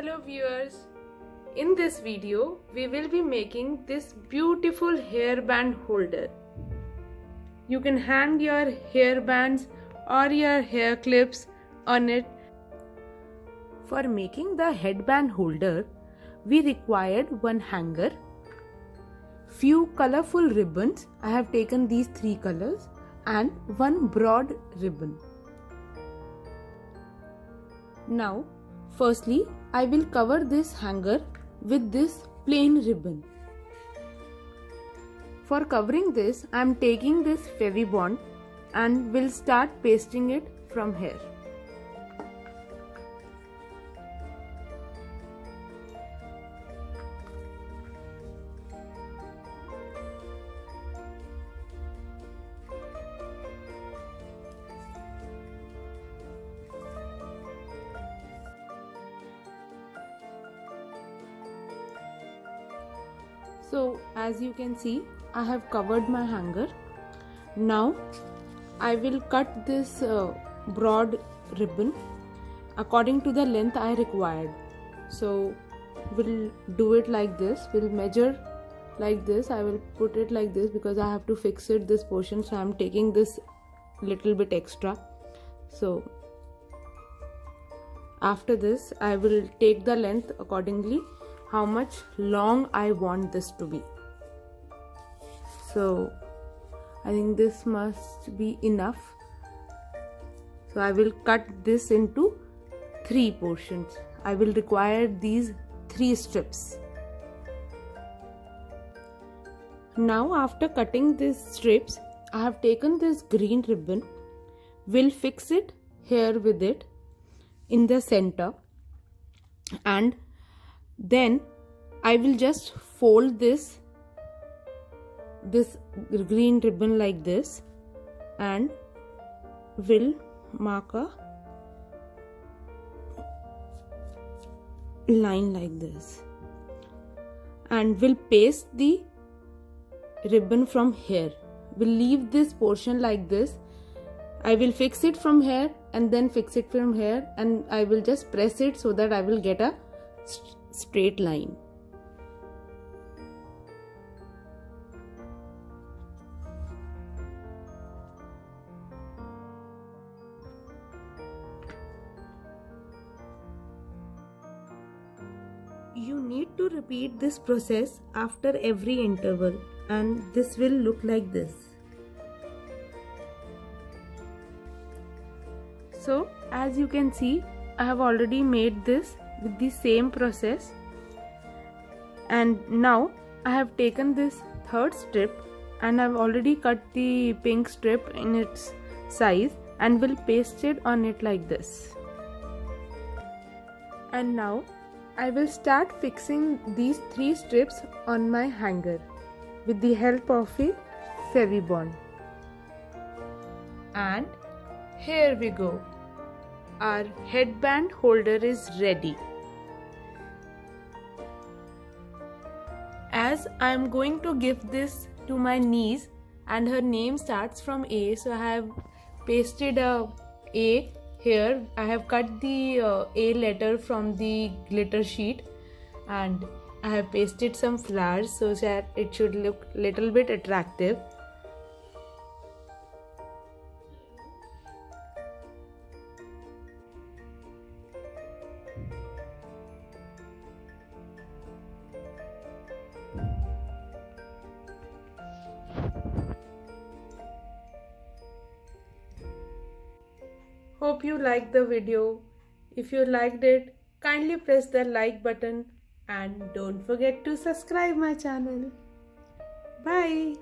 Hello viewers, in this video we will be making this beautiful hairband holder. You can hang your hairbands or your hair clips on it. For making the headband holder, we required one hanger, few colorful ribbons. I have taken these 3 colors and one broad ribbon. Now, firstly, I will cover this hanger with this plain ribbon. For covering this, I am taking this Fevibond and will start pasting it from here. So as you can see, I have covered my hanger. Now I will cut this broad ribbon according to the length I required. So we'll do it like this. We'll measure like this. I will put it like this because I have to fix it this portion, so I'm taking this little bit extra. So after this I will take the length accordingly, how much long I want this to be. So I think this must be enough. So I will cut this into 3 portions. I will require these 3 strips. Now after cutting these strips, I have taken this green ribbon. We'll fix it here with it in the center, and then I will just fold this green ribbon like this and will mark a line like this, and will paste the ribbon from here. We'll leave this portion like this. I will fix it from here and then fix it from here, and I will just press it so that I will get a straight line. You need to repeat this process after every interval, and this will look like this. So as you can see, I have already made this with the same process, and now I have taken this 3rd strip and I've already cut the pink strip in its size and will paste it on it like this. And now I will start fixing these 3 strips on my hanger with the help of a Fevibond. And here we go. Our headband holder is ready. As I am going to give this to my niece, and her name starts from A, so I have pasted a A here. I have cut the A letter from the glitter sheet, and I have pasted some flowers so that it should look little bit attractive. Hope you liked the video. If you liked it, kindly press the like button and don't forget to subscribe my channel. Bye.